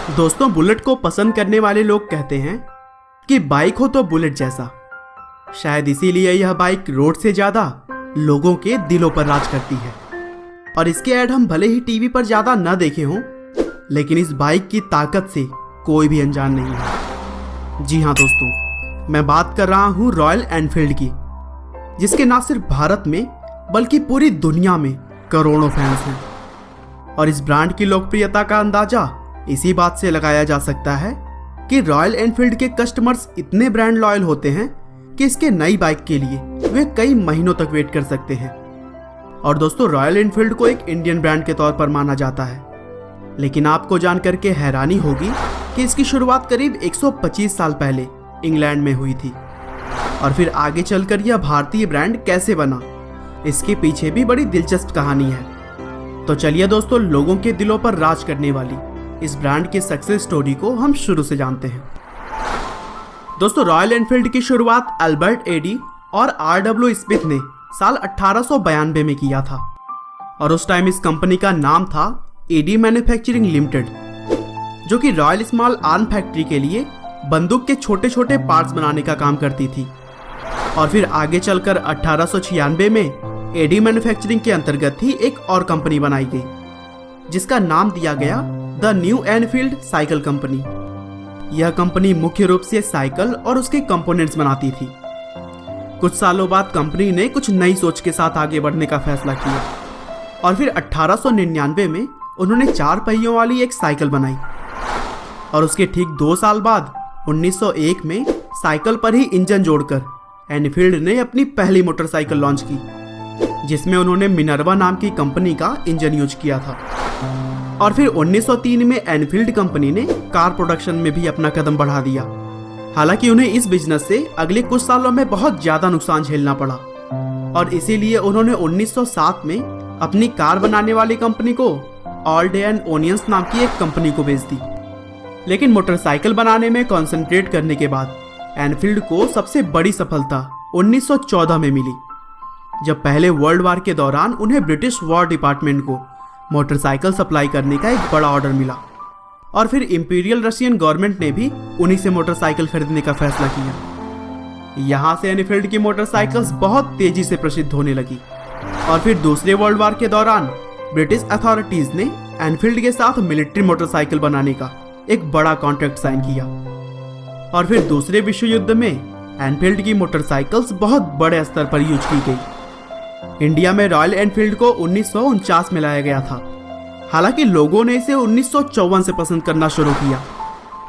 दोस्तों, बुलेट को पसंद करने वाले लोग कहते हैं कि बाइक हो तो बुलेट जैसा। शायद इसीलिए यह बाइक रोड से ज्यादा लोगों के दिलों पर राज करती है। और इसके ऐड हम भले ही टीवी पर ज्यादा न देखे हों, लेकिन इस बाइक की ताकत से कोई भी अनजान नहीं है। जी हाँ दोस्तों, मैं बात कर रहा हूँ रॉयल एनफील्ड की, जिसके न सिर्फ भारत में बल्कि पूरी दुनिया में करोड़ों फैंस हैं। और इस ब्रांड की लोकप्रियता का अंदाजा इसी बात से लगाया जा सकता है कि रॉयल एनफील्ड के कस्टमर्स इतने ब्रांड लॉयल होते हैं कि इसके नई बाइक के लिए वे कई महीनों तक वेट कर सकते हैं। और दोस्तों, रॉयल एनफील्ड को एक इंडियन ब्रांड के तौर पर माना जाता है, लेकिन आपको जानकर के हैरानी होगी कि इसकी शुरुआत करीब 125 साल पहले इंग्लैंड में हुई थी। और फिर आगे चलकर यह भारतीय ब्रांड कैसे बना, इसके पीछे भी बड़ी दिलचस्प कहानी है। तो चलिए दोस्तों, लोगों के दिलों पर राज करने वाली इस ब्रांड की सक्सेस स्टोरी को हम शुरू से जानते हैं। दोस्तों, रॉयल एनफील्ड की शुरुआत अल्बर्ट एडी और R.W. स्मिथ ने साल 1892 में किया था। और उस टाइम इस कंपनी का नाम था एडी मैन्युफैक्चरिंग लिमिटेड, जो कि रॉयल स्मॉल आर्म फैक्ट्री के लिए बंदूक के छोटे छोटे पार्ट्स बनाने का काम करती थी। और फिर आगे चलकर 1896 में एडी मैन्युफैक्चरिंग के अंतर्गत ही एक और कंपनी बनाई गई, जिसका नाम दिया गया the new Enfield cycle company. यह कंपनी मुख्य रूप से साइकिल और उसके कंपोनेंट्स बनाती थी। कुछ सालों बाद कंपनी ने कुछ नई सोच के साथ आगे बढ़ने का फैसला किया और फिर 1899 में उन्होंने 4 पहियों वाली एक साइकिल बनाई। और उसके ठीक 2 साल बाद 1901 में साइकिल पर ही इंजन जोड़कर एनफील्ड ने अपनी पहली मोटरसाइकिल लॉन्च की, जिसमें उन्होंने मिनर्वा नाम की कंपनी का इंजन यूज किया था। और फिर 1903 में एनफील्ड कंपनी ने कार प्रोडक्शन में भी अपना कदम बढ़ा दिया। हालांकि उन्हें इस बिजनेस से अगले कुछ सालों में बहुत ज्यादा नुकसान झेलना पड़ा और इसीलिए उन्होंने 1907 में अपनी कार बनाने वाली कंपनी को ऑल डे एंड ओनियंस नाम की एक कंपनी को बेच दी। लेकिन मोटरसाइकिल बनाने में कंसंट्रेट करने के बाद एनफील्ड को सबसे बड़ी सफलता 1914 में मिली, जब पहले वर्ल्ड वार के दौरान उन्हें ब्रिटिश वॉर डिपार्टमेंट को मोटरसाइकिल सप्लाई करने का एक बड़ा ऑर्डर मिला। और फिर इंपीरियल रशियन गवर्नमेंट ने भी उन्हीं से मोटरसाइकिल खरीदने का फैसला किया। यहाँ से एनफील्ड की मोटरसाइकिल्स बहुत तेजी से प्रसिद्ध होने लगी। और फिर दूसरे वर्ल्ड वार के दौरान ब्रिटिश अथॉरिटीज ने एनफील्ड के साथ मिलिट्री मोटरसाइकिल बनाने का एक बड़ा कॉन्ट्रैक्ट साइन किया। और फिर दूसरे विश्व युद्ध में एनफील्ड की मोटरसाइकिल्स बहुत बड़े स्तर पर यूज की गई। इंडिया में रॉयल एनफील्ड को 1949 में लाया गया था। हालांकि लोगों ने इसे 1954 से पसंद करना शुरू किया,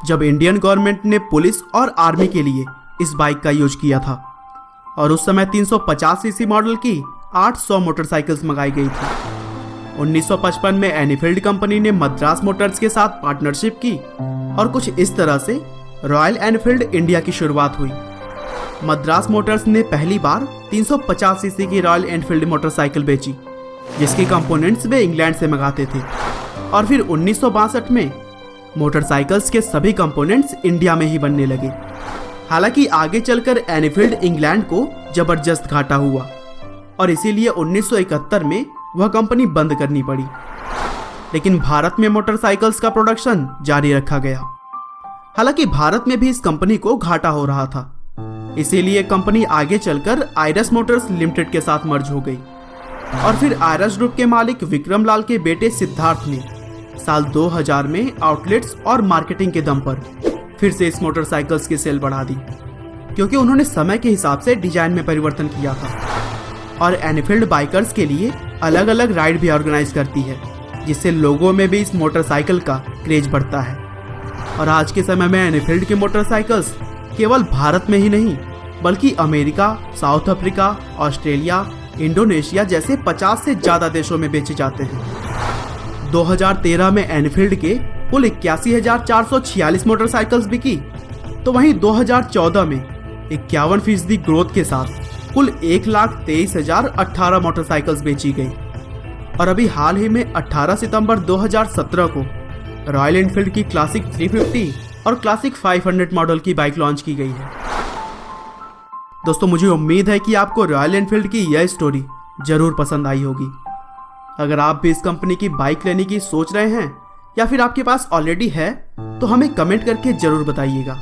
जब इंडियन गवर्नमेंट ने पुलिस और आर्मी के लिए इस बाइक का यूज किया था। और उस समय 350 सीसी मॉडल की 800 मोटरसाइकिल्स मंगाई गई थी। 1955 में एनफील्ड कंपनी ने मद्रास मोटर्स के साथ पार्टनरशिप की और कुछ इस तरह से रॉयल एनफील्ड इंडिया की शुरुआत हुई। मद्रास मोटर्स ने पहली बार 350 सीसी की रॉयल एनफील्ड मोटरसाइकिल बेची, जिसके कंपोनेंट्स वे इंग्लैंड से मंगाते थे। और फिर 1962 में मोटरसाइकिल्स के सभी कंपोनेंट्स इंडिया में ही बनने लगे। हालांकि आगे चलकर एनफील्ड इंग्लैंड को जबरदस्त घाटा हुआ और इसीलिए 1971 में वह कंपनी बंद करनी पड़ी। लेकिन भारत में मोटरसाइकिल्स का प्रोडक्शन जारी रखा गया। हालांकि भारत में भी इस कंपनी को घाटा हो रहा था, इसीलिए कंपनी आगे चलकर आयरस मोटर्स लिमिटेड के साथ मर्ज हो गई। और फिर आयरस ग्रुप के मालिक विक्रम लाल के बेटे सिद्धार्थ ने साल 2000 में आउटलेट्स और मार्केटिंग के दम पर फिर से इस मोटरसाइकिल्स की सेल बढ़ा दी, क्योंकि उन्होंने समय के हिसाब से डिजाइन में परिवर्तन किया था। और एनफील्ड बाइकर्स के लिए अलग अलग राइड भी ऑर्गेनाइज करती है, जिससे लोगों में भी इस मोटरसाइकिल का क्रेज बढ़ता है। और आज के समय में एनफील्ड की मोटरसाइकिल्स केवल भारत में ही नहीं, बल्कि America, south Africa, Australia, Indonesia जैसे 50 से ज्यादा देशों में बेचे जाते हैं। 2013 में एनफील्ड के कुल 81,446 मोटरसाइकिल्स बिकी, तो वहीं 2014 में 51% ग्रोथ के साथ कुल 1,23,018 मोटरसाइकिल्स बेची गई। और अभी हाल ही में 18 सितंबर 2017 को रॉयल एनफील्ड की क्लासिक 350 और क्लासिक 500 मॉडल की बाइक लॉन्च की गई है। दोस्तों, मुझे उम्मीद है कि आपको रॉयल एनफील्ड की यह स्टोरी जरूर पसंद आई होगी। अगर आप भी इस कंपनी की बाइक लेने की सोच रहे हैं या फिर आपके पास ऑलरेडी है तो हमें कमेंट करके जरूर बताइएगा।